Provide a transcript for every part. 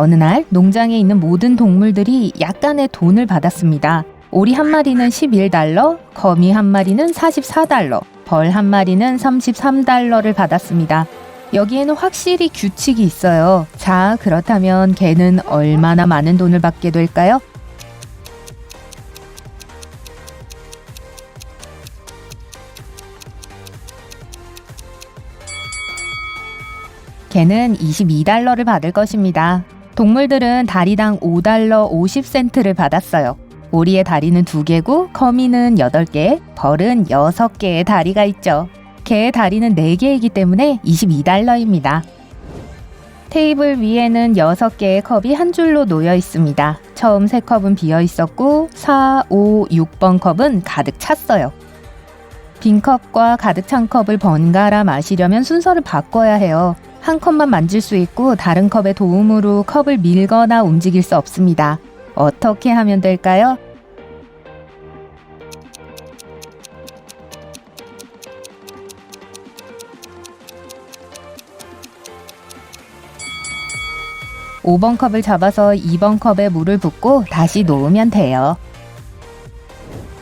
어느 날 농장에 있는 모든 동물들이 약간의 돈을 받았습니다. 오리 한 마리는 11달러, 거미 한 마리는 44달러, 벌 한 마리는 33달러를 받았습니다. 여기에는 확실히 규칙이 있어요. 자, 그렇다면 개는 얼마나 많은 돈을 받게 될까요? 개는 22달러를 받을 것입니다. 동물들은 다리당 5달러 50센트를 받았어요. 오리의 다리는 2개고 거미는 8개, 벌은 6개의 다리가 있죠. 개의 다리는 4개이기 때문에 22달러입니다. 테이블 위에는 6개의 컵이 한 줄로 놓여 있습니다. 처음 3컵은 비어 있었고 4, 5, 6번 컵은 가득 찼어요. 빈 컵과 가득 찬 컵을 번갈아 마시려면 순서를 바꿔야 해요. 한 컵만 만질 수 있고 다른 컵의 도움으로 컵을 밀거나 움직일 수 없습니다. 어떻게 하면 될까요? (5번) 컵을 잡아서 (2번) 컵에 물을 붓고 다시 놓으면 돼요.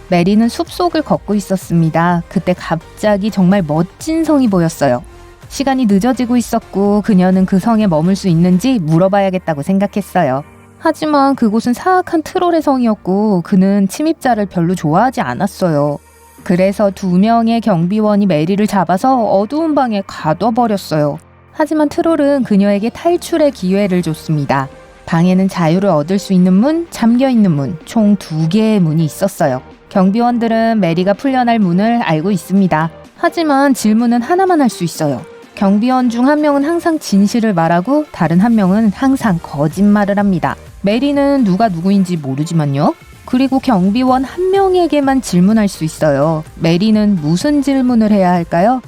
메리는 숲속을 걷고 있었습니다. 그때 갑자기 정말 멋진 성이 보였어요. 시간이 늦어지고 있었고 그녀는 그 성에 머물 수 있는지 물어봐야겠다고 생각했어요. 하지만 그곳은 사악한 트롤의 성이었고 그는 침입자를 별로 좋아하지 않았어요. 그래서 2명의 경비원이 메리를 잡아서 어두운 방에 가둬버렸어요. 하지만 트롤은 그녀에게 탈출의 기회를 줬습니다. 방에는 자유를 얻을 수 있는 문, 잠겨있는 문, 총 2개의 문이 있었어요. 경비원들은 메리가 풀려날 문을 알고 있습니다. 하지만 질문은 하나만 할 수 있어요. 경비원 중 한 명은 항상 진실을 말하고 다른 한 명은 항상 거짓말을 합니다. 메리는 누가 누구인지 모르지만요. 그리고 경비원 한 명에게만 질문할 수 있어요. 메리는 무슨 질문을 해야 할까요?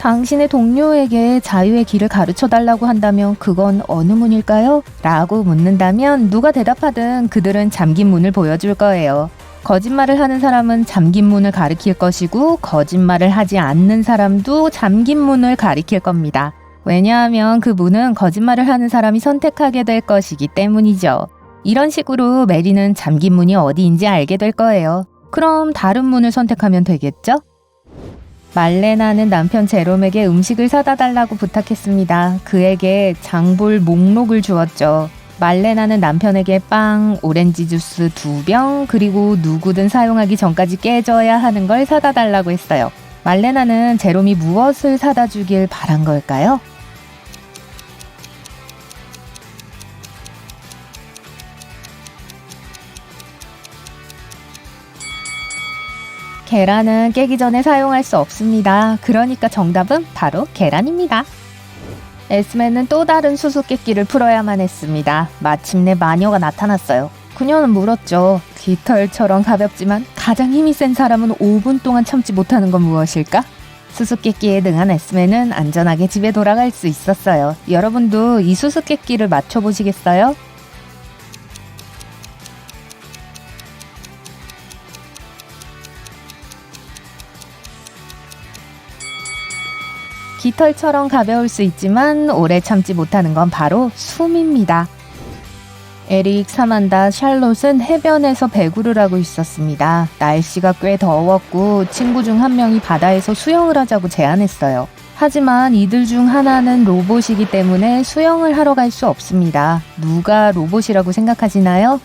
당신의 동료에게 자유의 길을 가르쳐달라고 한다면 그건 어느 문일까요? 라고 묻는다면 누가 대답하든 그들은 잠긴 문을 보여줄 거예요. 거짓말을 하는 사람은 잠긴 문을 가리킬 것이고 거짓말을 하지 않는 사람도 잠긴 문을 가리킬 겁니다. 왜냐하면 그 문은 거짓말을 하는 사람이 선택하게 될 것이기 때문이죠. 이런 식으로 메리는 잠긴 문이 어디인지 알게 될 거예요. 그럼 다른 문을 선택하면 되겠죠? 말레나는 남편 제롬에게 음식을 사다 달라고 부탁했습니다. 그에게 장볼 목록을 주었죠. 말레나는 남편에게 빵, 오렌지 주스 2병, 그리고 누구든 사용하기 전까지 깨져야 하는 걸 사다 달라고 했어요. 말레나는 제롬이 무엇을 사다 주길 바란 걸까요? 계란은 깨기 전에 사용할 수 없습니다. 그러니까 정답은 바로 계란입니다. 에스메는 또 다른 수수께끼를 풀어야만 했습니다. 마침내 마녀가 나타났어요. 그녀는 물었죠. 깃털처럼 가볍지만 가장 힘이 센 사람은 5분 동안 참지 못하는 건 무엇일까? 수수께끼에 능한 에스메는 안전하게 집에 돌아갈 수 있었어요. 여러분도 이 수수께끼를 맞춰보시겠어요? 깃털처럼 가벼울 수 있지만 오래 참지 못하는 건 바로 숨입니다. 에릭, 사만다, 샬롯은 해변에서 배구를 하고 있었습니다. 날씨가 꽤 더웠고 친구 중 한 명이 바다에서 수영을 하자고 제안했어요. 하지만 이들 중 하나는 로봇이기 때문에 수영을 하러 갈 수 없습니다. 누가 로봇이라고 생각하시나요?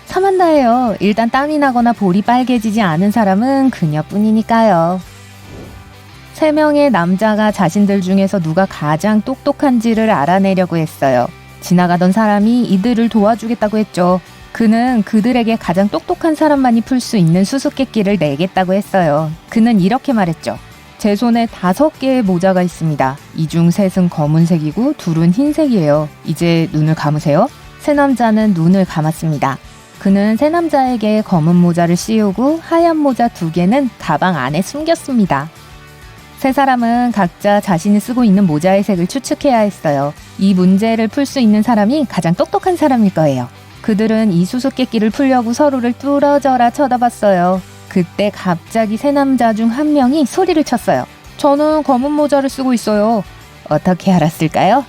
사만다예요. 일단 땀이 나거나 볼이 빨개지지 않은 사람은 그녀뿐이니까요. 3명의 남자가 자신들 중에서 누가 가장 똑똑한지를 알아내려고 했어요. 지나가던 사람이 이들을 도와주겠다고 했죠. 그는 그들에게 가장 똑똑한 사람만이 풀 수 있는 수수께끼를 내겠다고 했어요. 그는 이렇게 말했죠. 제 손에 5개의 모자가 있습니다. 이 중 3은 검은색이고 2은 흰색이에요. 이제 눈을 감으세요. 새 남자는 눈을 감았습니다. 그는 새 남자에게 검은 모자를 씌우고 하얀 모자 2개는 가방 안에 숨겼습니다. 세 사람은 각자 자신이 쓰고 있는 모자의 색을 추측해야 했어요. 이 문제를 풀 수 있는 사람이 가장 똑똑한 사람일 거예요. 그들은 이 수수께끼를 풀려고 서로를 뚫어져라 쳐다봤어요. 그때 갑자기 세 남자 중 한 명이 소리를 쳤어요. 저는 검은 모자를 쓰고 있어요. 어떻게 알았을까요?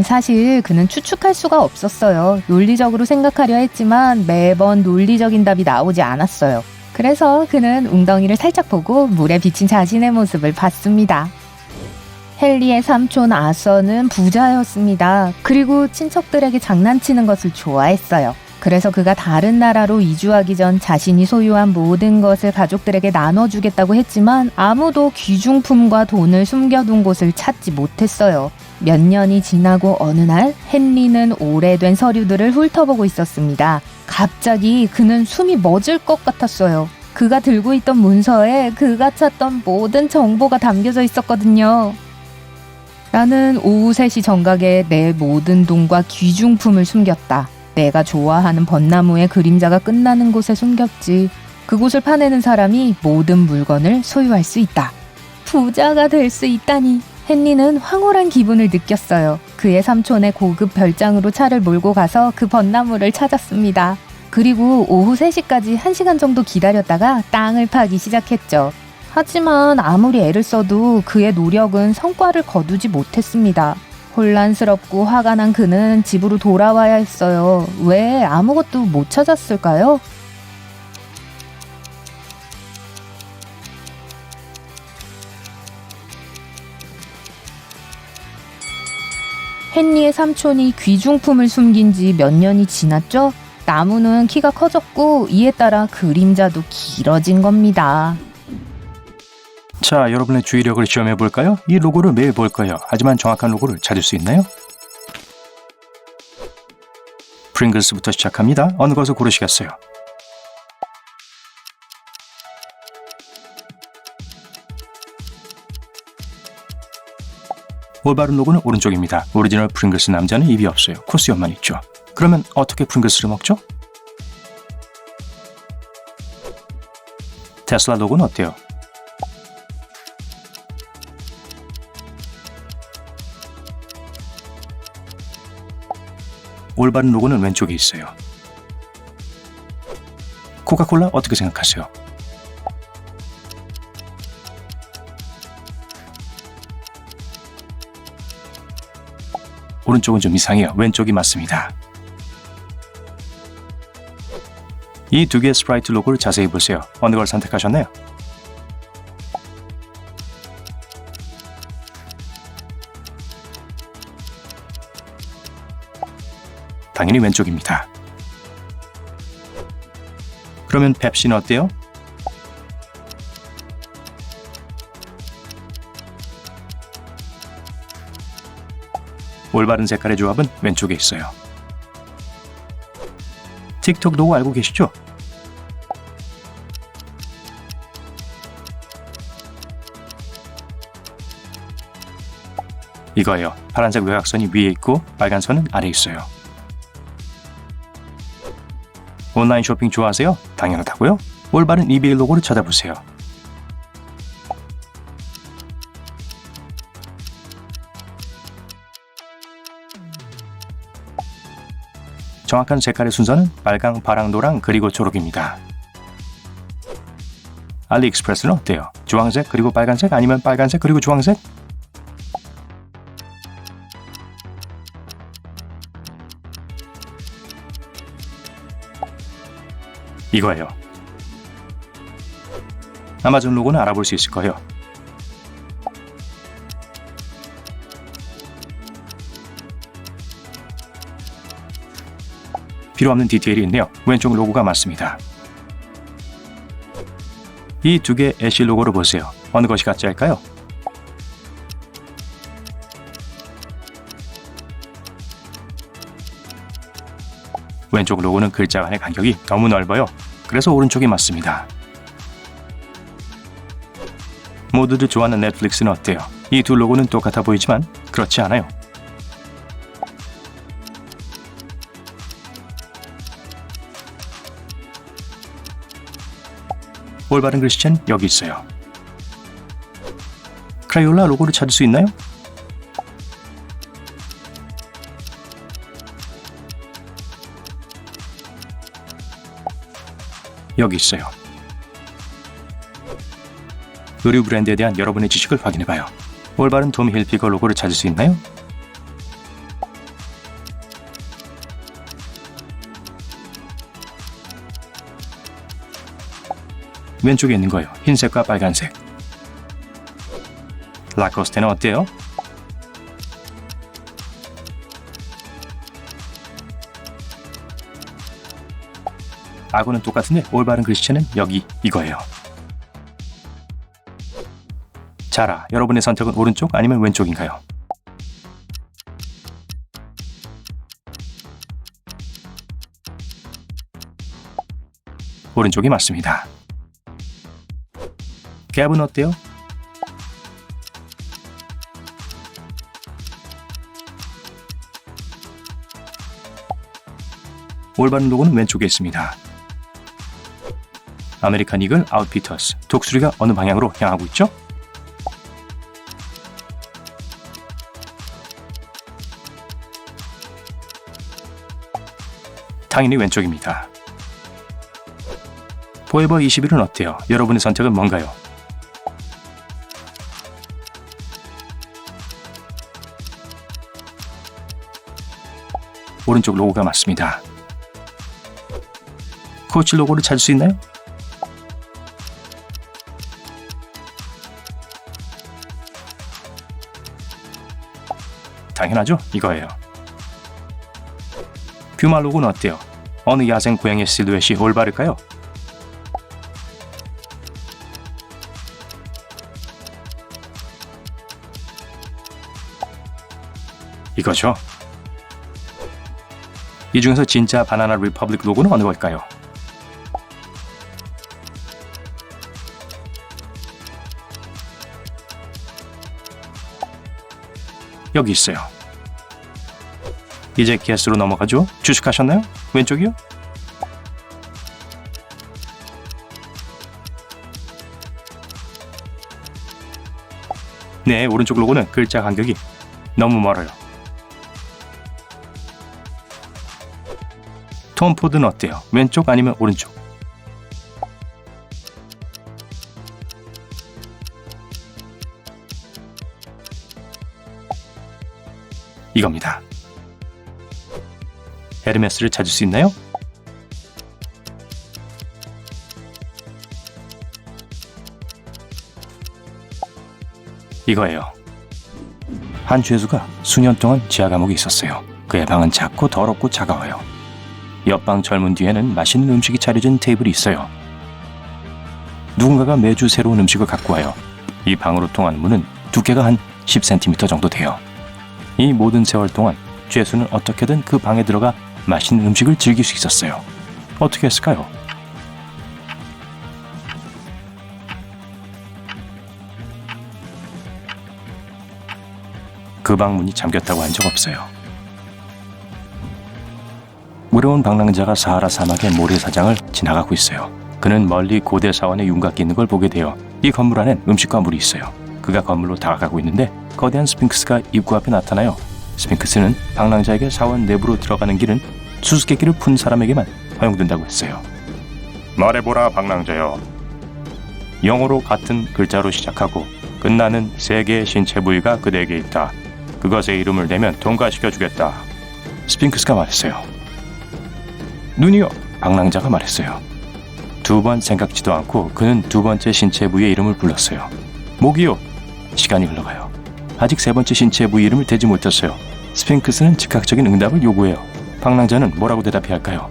사실 그는 추측할 수가 없었어요. 논리적으로 생각하려 했지만 매번 논리적인 답이 나오지 않았어요. 그래서 그는 웅덩이를 살짝 보고 물에 비친 자신의 모습을 봤습니다. 헨리의 삼촌 아서는 부자였습니다. 그리고 친척들에게 장난치는 것을 좋아했어요. 그래서 그가 다른 나라로 이주하기 전 자신이 소유한 모든 것을 가족들에게 나눠주겠다고 했지만 아무도 귀중품과 돈을 숨겨둔 곳을 찾지 못했어요. 몇 년이 지나고 어느 날 헨리는 오래된 서류들을 훑어보고 있었습니다. 갑자기 그는 숨이 멎을 것 같았어요. 그가 들고 있던 문서에 그가 찾던 모든 정보가 담겨져 있었거든요. 나는 오후 3시 정각에 내 모든 돈과 귀중품을 숨겼다. 내가 좋아하는 벚나무의 그림자가 끝나는 곳에 숨겼지. 그곳을 파내는 사람이 모든 물건을 소유할 수 있다. 부자가 될 수 있다니. 헨리는 황홀한 기분을 느꼈어요. 그의 삼촌의 고급 별장으로 차를 몰고 가서 그 벚나무를 찾았습니다. 그리고 오후 3시까지 1시간 정도 기다렸다가 땅을 파기 시작했죠. 하지만 아무리 애를 써도 그의 노력은 성과를 거두지 못했습니다. 혼란스럽고 화가 난 그는 집으로 돌아와야 했어요. 왜 아무것도 못 찾았을까요? 헨리의 삼촌이 귀중품을 숨긴 지 몇 년이 지났죠? 나무는 키가 커졌고 이에 따라 그림자도 길어진 겁니다. 자, 여러분의 주의력을 시험해 볼까요? 이 로고를 매일 볼 거예요. 하지만 정확한 로고를 찾을 수 있나요? 프링글스부터 시작합니다. 어느 것을 고르시겠어요? 올바른 로고는 오른쪽입니다. 오리지널 프링글스 남자는 입이 없어요. 코스염만 있죠. 그러면 어떻게 프링글스를 먹죠? 테슬라 로고는 어때요? 올바른 로고는 왼쪽에 있어요. 코카콜라 어떻게 생각하세요? 오른쪽은 좀 이상해요. 왼쪽이 맞습니다. 이 두 개의 스프라이트 로고를 자세히 보세요. 어느 걸 선택하셨나요? 당연히 왼쪽입니다. 그러면 펩시는 어때요? 올바른 색깔의 조합은 왼쪽에 있어요. 틱톡 로고 알고 계시죠? 이거예요. 파란색 외곽선이 위에 있고 빨간 선은 아래에 있어요. 온라인 쇼핑 좋아하세요? 당연하다고요? 올바른 이베이 로고를 찾아보세요. 정확한 색깔의 순서는 빨강, 파랑, 노랑, 그리고 초록입니다. 알리익스프레스는 어때요? 주황색 그리고 빨간색 아니면 빨간색 그리고 주황색? 이거예요. 아마존 로고는 알아볼 수 있을 거예요. 필요 없는 디테일이 있네요. 왼쪽 로고가 맞습니다. 이 두 개의 애쉬 로고를 보세요. 어느 것이 가짜일까요? 왼쪽 로고는 글자 간의 간격이 너무 넓어요. 그래서 오른쪽이 맞습니다. 모두들 좋아하는 넷플릭스는 어때요? 이 두 로고는 똑같아 보이지만 그렇지 않아요. 올바른 글씨체는 여기 있어요. 크라이올라 로고를 찾을 수 있나요? 여기 있어요. 의류 브랜드에 대한 여러분의 지식을 확인해봐요. 올바른 톰 힐피거 로고를 찾을 수 있나요? 왼쪽에 있는 거예요. 흰색과 빨간색. 라코스테는 어때요? 아고는 똑같은데 올바른 글씨체는 여기 이거예요. 자라, 여러분의 선택은 오른쪽 아니면 왼쪽인가요? 오른쪽이 맞습니다. 갭은 어때요? 올바른 로고는 왼쪽에 있습니다. 아메리칸 이글 아웃피터스, 독수리가 어느 방향으로 향하고 있죠? 당연히 왼쪽입니다. 포에버 21은 어때요? 여러분의 선택은 뭔가요? 오른쪽 로고가 맞습니다. 코치 로고를 찾을 수 있나요? 당연하죠. 이거예요. 퓨마 로고는 어때요? 어느 야생 고양이의 실루엣이 올바를까요? 이거죠. 이 중에서 진짜 바나나 리퍼블릭 로고는 어느 걸까요? 여기 있어요. 이제 게스로 넘어가죠. 주식하셨나요? 왼쪽이요? 네, 오른쪽 로고는 글자 간격이 너무 멀어요. 톰 포드는 어때요? 왼쪽 아니면 오른쪽? 이겁니다. 헤르메스를 찾을 수 있나요? 이거예요. 한 죄수가 수년 동안 지하 감옥에 있었어요. 그의 방은 작고 더럽고 차가워요. 옆방 젊은 뒤에는 맛있는 음식이 차려진 테이블이 있어요. 누군가가 매주 새로운 음식을 갖고 와요. 이 방으로 통하는 문은 두께가 한 10cm 정도 돼요. 이 모든 세월 동안 죄수는 어떻게든 그 방에 들어가 맛있는 음식을 즐길 수 있었어요. 어떻게 했을까요? 그 방 문이 잠겼다고 한 적 없어요. 외로운 방랑자가 사하라 사막의 모래사장을 지나가고 있어요. 그는 멀리 고대 사원의 윤곽이 있는 걸 보게 돼요. 이 건물 안엔 음식과 물이 있어요. 그가 건물로 다가가고 있는데 거대한 스핑크스가 입구 앞에 나타나요. 스핑크스는 방랑자에게 사원 내부로 들어가는 길은 수수께끼를 푼 사람에게만 허용된다고 했어요. 말해보라 방랑자여. 영어로 같은 글자로 시작하고 끝나는 세 개의 신체 부위가 그대에게 있다. 그것의 이름을 내면 통과시켜주겠다. 스핑크스가 말했어요. 눈이요. 방랑자가 말했어요. 두 번 생각지도 않고 그는 두 번째 신체 부위의 이름을 불렀어요. 목이요. 시간이 흘러가요. 아직 세 번째 신체 부위 이름을 대지 못했어요. 스핑크스는 즉각적인 응답을 요구해요. 방랑자는 뭐라고 대답해야 할까요?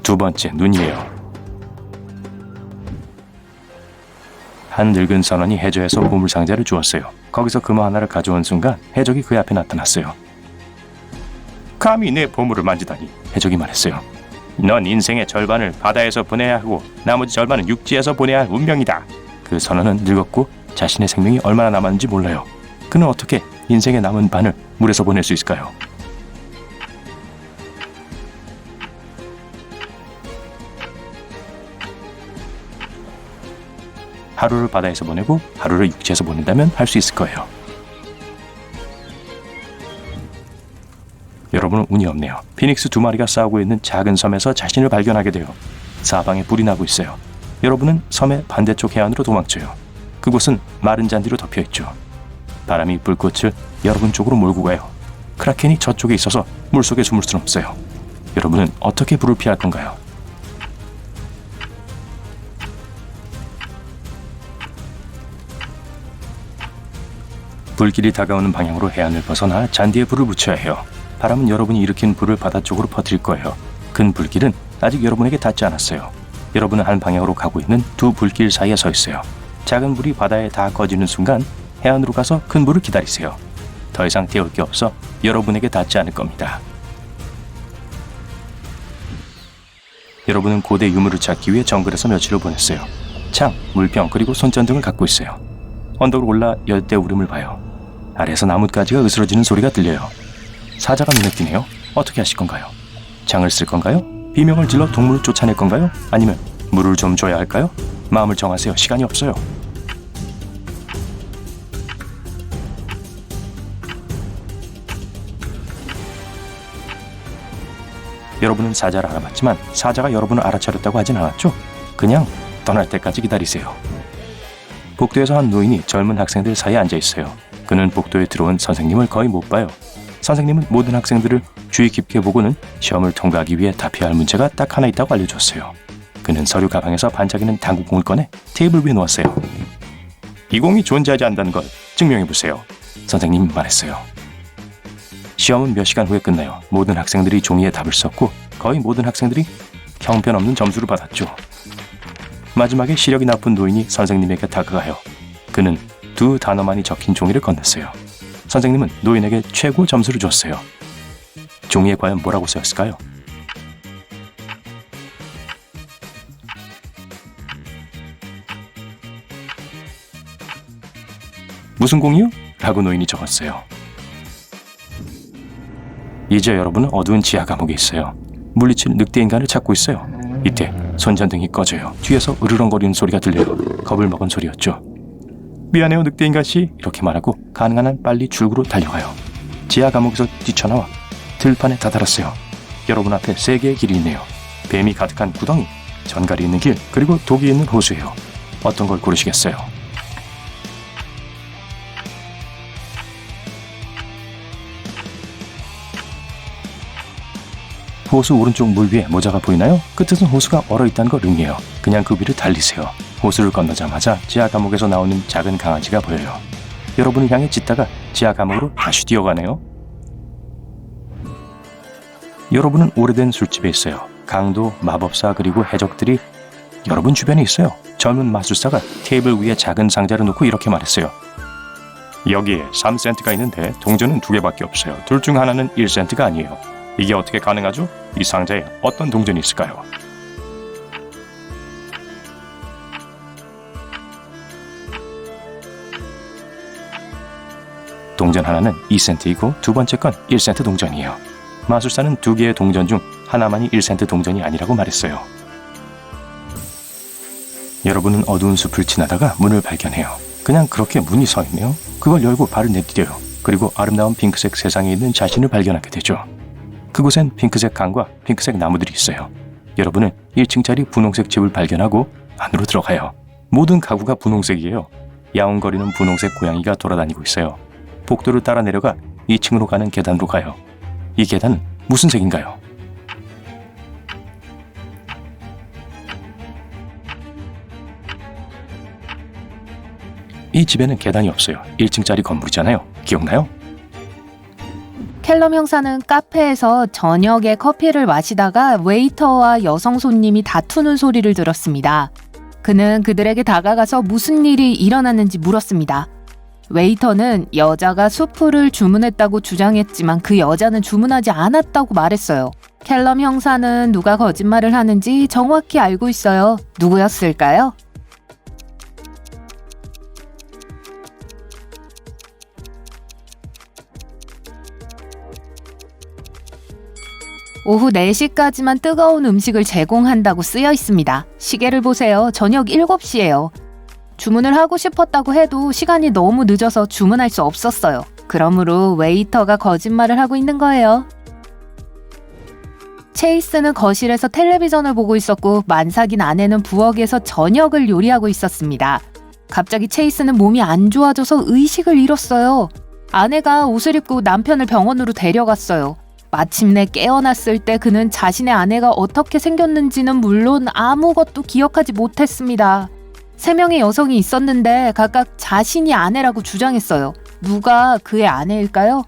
두 번째, 눈이에요. 한 늙은 선원이 해저에서 보물상자를 주었어요. 거기서 금화 하나를 가져온 순간 해적이 그의 앞에 나타났어요. 감히 내 보물을 만지다니, 해적이 말했어요. 넌 인생의 절반을 바다에서 보내야 하고 나머지 절반은 육지에서 보내야 할 운명이다. 그 선원은 늙었고 자신의 생명이 얼마나 남았는지 몰라요. 그는 어떻게 인생의 남은 반을 물에서 보낼 수 있을까요? 하루를 바다에서 보내고 하루를 육지에서 보낸다면 할 수 있을 거예요. 여러분은 운이 없네요. 피닉스 2마리가 싸우고 있는 작은 섬에서 자신을 발견하게 돼요. 사방에 불이 나고 있어요. 여러분은 섬의 반대쪽 해안으로 도망쳐요. 그곳은 마른 잔디로 덮여있죠. 바람이 불꽃을 여러분 쪽으로 몰고 가요. 크라켄이 저쪽에 있어서 물속에 숨을 수는 없어요. 여러분은 어떻게 불을 피할 건가요? 불길이 다가오는 방향으로 해안을 벗어나 잔디에 불을 붙여야 해요. 바람은 여러분이 일으킨 불을 바다 쪽으로 퍼뜨릴 거예요. 큰 불길은 아직 여러분에게 닿지 않았어요. 여러분은 한 방향으로 가고 있는 두 불길 사이에 서 있어요. 작은 불이 바다에 다 꺼지는 순간 해안으로 가서 큰 불을 기다리세요. 더 이상 태울 게 없어 여러분에게 닿지 않을 겁니다. 여러분은 고대 유물을 찾기 위해 정글에서 며칠을 보냈어요. 창, 물병 그리고 손전등을 갖고 있어요. 언덕을 올라 열대 우림을 봐요. 아래에서 나뭇가지가 으스러지는 소리가 들려요. 사자가 눈에 띄네요. 어떻게 하실 건가요? 창을 쓸 건가요? 비명을 질러 동물을 쫓아낼 건가요? 아니면 물을 좀 줘야 할까요? 마음을 정하세요. 시간이 없어요. 여러분은 사자를 알아봤지만 사자가 여러분을 알아차렸다고 하진 않았죠? 그냥 떠날 때까지 기다리세요. 복도에서 한 노인이 젊은 학생들 사이에 앉아 있어요. 그는 복도에 들어온 선생님을 거의 못 봐요. 선생님은 모든 학생들을 주의 깊게 보고는 시험을 통과하기 위해 답해야 할 문제가 딱 하나 있다고 알려줬어요. 그는 서류 가방에서 반짝이는 당구공을 꺼내 테이블 위에 놓았어요. 이 공이 존재하지 않는다는 걸 증명해보세요. 선생님이 말했어요. 시험은 몇 시간 후에 끝나요. 모든 학생들이 종이에 답을 썼고 거의 모든 학생들이 형편없는 점수를 받았죠. 마지막에 시력이 나쁜 노인이 선생님에게 다가가요. 그는 두 단어만이 적힌 종이를 건넸어요. 선생님은 노인에게 최고 점수를 줬어요. 종이에 과연 뭐라고 쓰였을까요? 무슨 공이요? 라고 노인이 적었어요. 이제 여러분은 어두운 지하 감옥에 있어요. 물리칠 늑대 인간을 찾고 있어요. 이때 손전등이 꺼져요. 뒤에서 으르렁거리는 소리가 들려요. 겁을 먹은 소리였죠. 미안해요 늑대 인간씨, 이렇게 말하고 가능한 한 빨리 출구로 달려가요. 지하 감옥에서 뛰쳐나와 들판에 다다랐어요. 여러분 앞에 3개의 길이 있네요. 뱀이 가득한 구덩이, 전갈이 있는 길, 그리고 독이 있는 호수예요. 어떤 걸 고르시겠어요? 호수 오른쪽 물 위에 모자가 보이나요? 끝은 호수가 얼어있다는 걸 의미해요. 그냥 그 위를 달리세요. 호수를 건너자마자 지하 감옥에서 나오는 작은 강아지가 보여요. 여러분을 향해 짖다가 지하 감옥으로 다시 뛰어가네요. 여러분은 오래된 술집에 있어요. 강도, 마법사 그리고 해적들이 여러분 주변에 있어요. 젊은 마술사가 테이블 위에 작은 상자를 놓고 이렇게 말했어요. 여기에 3센트가 있는데 동전은 2개밖에 없어요. 둘 중 하나는 1센트가 아니에요. 이게 어떻게 가능하죠? 이 상자에 어떤 동전이 있을까요? 동전 하나는 2센트이고 두 번째 건 1센트 동전이에요. 마술사는 2개의 동전 중 하나만이 1센트 동전이 아니라고 말했어요. 여러분은 어두운 숲을 지나다가 문을 발견해요. 그냥 그렇게 문이 서 있네요. 그걸 열고 발을 내디뎌요. 그리고 아름다운 핑크색 세상에 있는 자신을 발견하게 되죠. 그곳엔 핑크색 강과 핑크색 나무들이 있어요. 여러분은 1층짜리 분홍색 집을 발견하고 안으로 들어가요. 모든 가구가 분홍색이에요. 야옹거리는 분홍색 고양이가 돌아다니고 있어요. 복도를 따라 내려가 2층으로 가는 계단으로 가요. 이 계단은 무슨 색인가요? 이 집에는 계단이 없어요. 1층짜리 건물이잖아요. 기억나요? 켈럼 형사는 카페에서 저녁에 커피를 마시다가 웨이터와 여성 손님이 다투는 소리를 들었습니다. 그는 그들에게 다가가서 무슨 일이 일어났는지 물었습니다. 웨이터는 여자가 수프를 주문했다고 주장했지만 그 여자는 주문하지 않았다고 말했어요. 켈럼 형사는 누가 거짓말을 하는지 정확히 알고 있어요. 누구였을까요? 오후 4시까지만 뜨거운 음식을 제공한다고 쓰여 있습니다. 시계를 보세요. 저녁 7시예요. 주문을 하고 싶었다고 해도 시간이 너무 늦어서 주문할 수 없었어요. 그러므로 웨이터가 거짓말을 하고 있는 거예요. 체이스는 거실에서 텔레비전을 보고 있었고 만삭인 아내는 부엌에서 저녁을 요리하고 있었습니다. 갑자기 체이스는 몸이 안 좋아져서 의식을 잃었어요. 아내가 옷을 입고 남편을 병원으로 데려갔어요. 마침내 깨어났을 때 그는 자신의 아내가 어떻게 생겼는지는 물론 아무것도 기억하지 못했습니다. 3명의 여성이 있었는데 각각 자신이 아내라고 주장했어요. 누가 그의 아내일까요?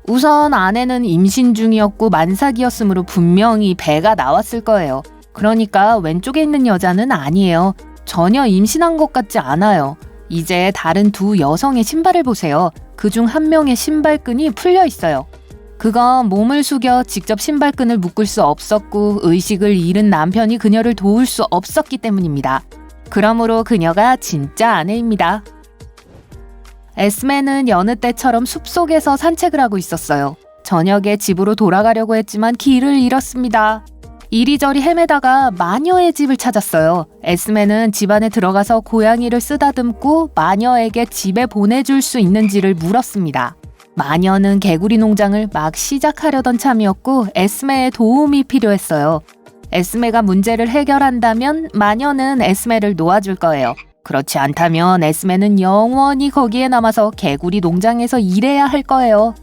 우선 아내는 임신 중이었고 만삭이었으므로 분명히 배가 나왔을 거예요. 그러니까 왼쪽에 있는 여자는 아니에요. 전혀 임신한 것 같지 않아요. 이제 다른 두 여성의 신발을 보세요. 그중 한 명의 신발끈이 풀려 있어요. 그건 몸을 숙여 직접 신발끈을 묶을 수 없었고 의식을 잃은 남편이 그녀를 도울 수 없었기 때문입니다. 그러므로 그녀가 진짜 아내입니다. 에스메는 여느 때처럼 숲속에서 산책을 하고 있었어요. 저녁에 집으로 돌아가려고 했지만 길을 잃었습니다. 이리저리 헤매다가 마녀의 집을 찾았어요. 에스메는 집 안에 들어가서 고양이를 쓰다듬고 마녀에게 집에 보내줄 수 있는지를 물었습니다. 마녀는 개구리 농장을 막 시작하려던 참이었고 에스메의 도움이 필요했어요. 에스메가 문제를 해결한다면 마녀는 에스메를 놓아줄 거예요. 그렇지 않다면 에스메는 영원히 거기에 남아서 개구리 농장에서 일해야 할 거예요.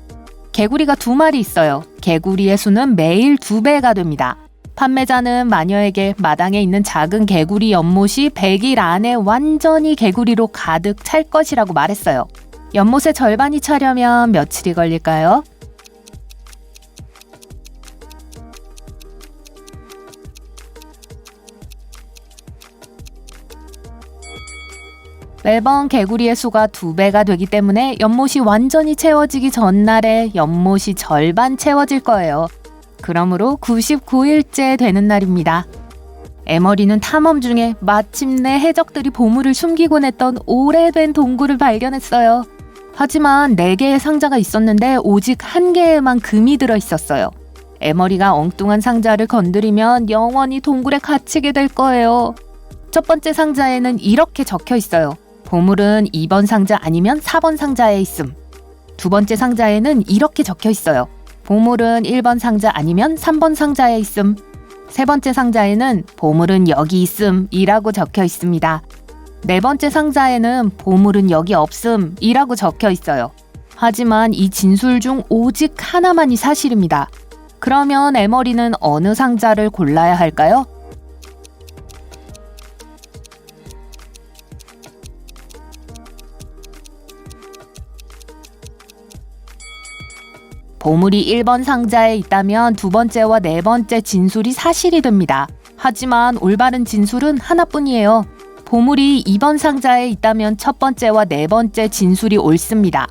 개구리가 2마리 있어요. 개구리의 수는 매일 2배가 됩니다. 판매자는 마녀에게 마당에 있는 작은 개구리 연못이 100일 안에 완전히 개구리로 가득 찰 것이라고 말했어요. 연못의 절반이 차려면 며칠이 걸릴까요? 매번 개구리의 수가 2배가 되기 때문에 연못이 완전히 채워지기 전날에 연못이 절반 채워질 거예요. 그러므로 99일째 되는 날입니다. 에머리는 탐험 중에 마침내 해적들이 보물을 숨기곤 했던 오래된 동굴을 발견했어요. 하지만 4개의 상자가 있었는데 오직 1개에만 금이 들어있었어요. 에머리가 엉뚱한 상자를 건드리면 영원히 동굴에 갇히게 될 거예요. 첫 번째 상자에는 이렇게 적혀 있어요. 보물은 2번 상자 아니면 4번 상자에 있음. 두 번째 상자에는 이렇게 적혀 있어요. 보물은 1번 상자 아니면 3번 상자에 있음. 세 번째 상자에는 보물은 여기 있음 이라고 적혀 있습니다. 네 번째 상자에는 보물은 여기 없음 이라고 적혀 있어요. 하지만 이 진술 중 오직 하나만이 사실입니다. 그러면 에머리는 어느 상자를 골라야 할까요? 보물이 1번 상자에 있다면 두 번째와 네 번째 진술이 사실이 됩니다. 하지만 올바른 진술은 하나뿐이에요. 보물이 2번 상자에 있다면 첫 번째와 네 번째 진술이 옳습니다.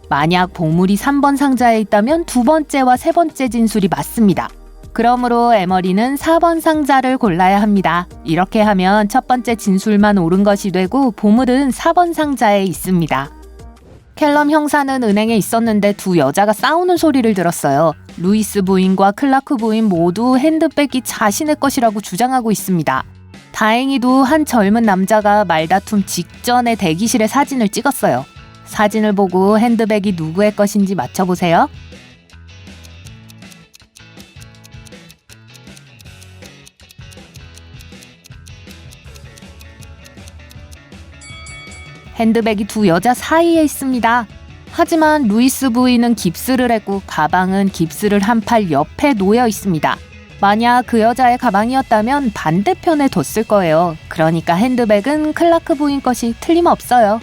만약 보물이 3번 상자에 있다면 두 번째와 세 번째 진술이 맞습니다. 그러므로 에머리는 4번 상자를 골라야 합니다. 이렇게 하면 첫 번째 진술만 옳은 것이 되고 보물은 4번 상자에 있습니다. 캘럼 형사는 은행에 있었는데 두 여자가 싸우는 소리를 들었어요. 루이스 부인과 클라크 부인 모두 핸드백이 자신의 것이라고 주장하고 있습니다. 다행히도 한 젊은 남자가 말다툼 직전에 대기실의 사진을 찍었어요. 사진을 보고 핸드백이 누구의 것인지 맞춰보세요. 핸드백이 두 여자 사이에 있습니다. 하지만 루이스 부인은 깁스를 했고 가방은 깁스를 한 팔 옆에 놓여 있습니다. 만약 그 여자의 가방이었다면 반대편에 뒀을 거예요. 그러니까 핸드백은 클라크 부인 것이 틀림없어요.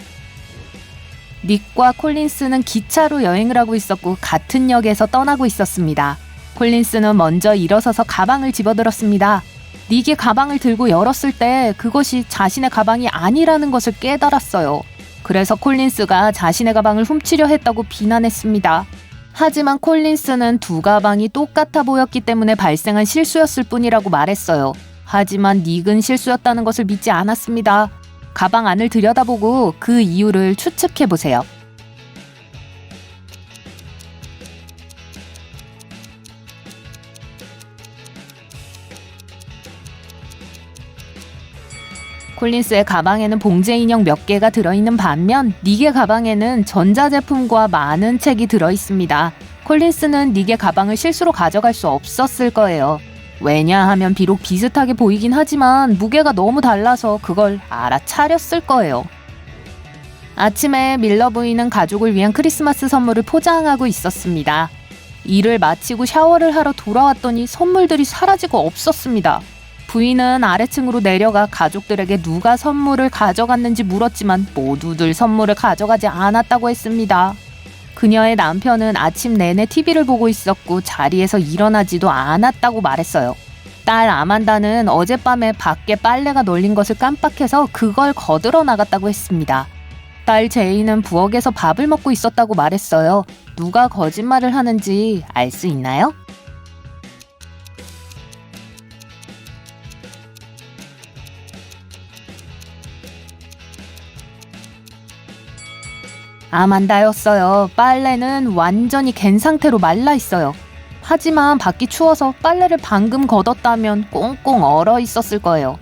닉과 콜린스는 기차로 여행을 하고 있었고 같은 역에서 떠나고 있었습니다. 콜린스는 먼저 일어서서 가방을 집어들었습니다. 닉이 가방을 들고 열었을 때 그것이 자신의 가방이 아니라는 것을 깨달았어요. 그래서 콜린스가 자신의 가방을 훔치려 했다고 비난했습니다. 하지만 콜린스는 두 가방이 똑같아 보였기 때문에 발생한 실수였을 뿐이라고 말했어요. 하지만 닉은 실수였다는 것을 믿지 않았습니다. 가방 안을 들여다보고 그 이유를 추측해보세요. 콜린스의 가방에는 봉제 인형 몇 개가 들어있는 반면 닉의 가방에는 전자제품과 많은 책이 들어있습니다. 콜린스는 닉의 가방을 실수로 가져갈 수 없었을 거예요. 왜냐하면 비록 비슷하게 보이긴 하지만 무게가 너무 달라서 그걸 알아차렸을 거예요. 아침에 밀러 부인은 가족을 위한 크리스마스 선물을 포장하고 있었습니다. 일을 마치고 샤워를 하러 돌아왔더니 선물들이 사라지고 없었습니다. 부인은 아래층으로 내려가 가족들에게 누가 선물을 가져갔는지 물었지만 모두들 선물을 가져가지 않았다고 했습니다. 그녀의 남편은 아침 내내 TV를 보고 있었고 자리에서 일어나지도 않았다고 말했어요. 딸 아만다는 어젯밤에 밖에 빨래가 널린 것을 깜빡해서 그걸 거들어 나갔다고 했습니다. 딸 제이는 부엌에서 밥을 먹고 있었다고 말했어요. 누가 거짓말을 하는지 알 수 있나요? 아만다였어요. 빨래는 완전히 갠 상태로 말라 있어요. 하지만 밖이 추워서 빨래를 방금 걷었다면 꽁꽁 얼어 있었을 거예요.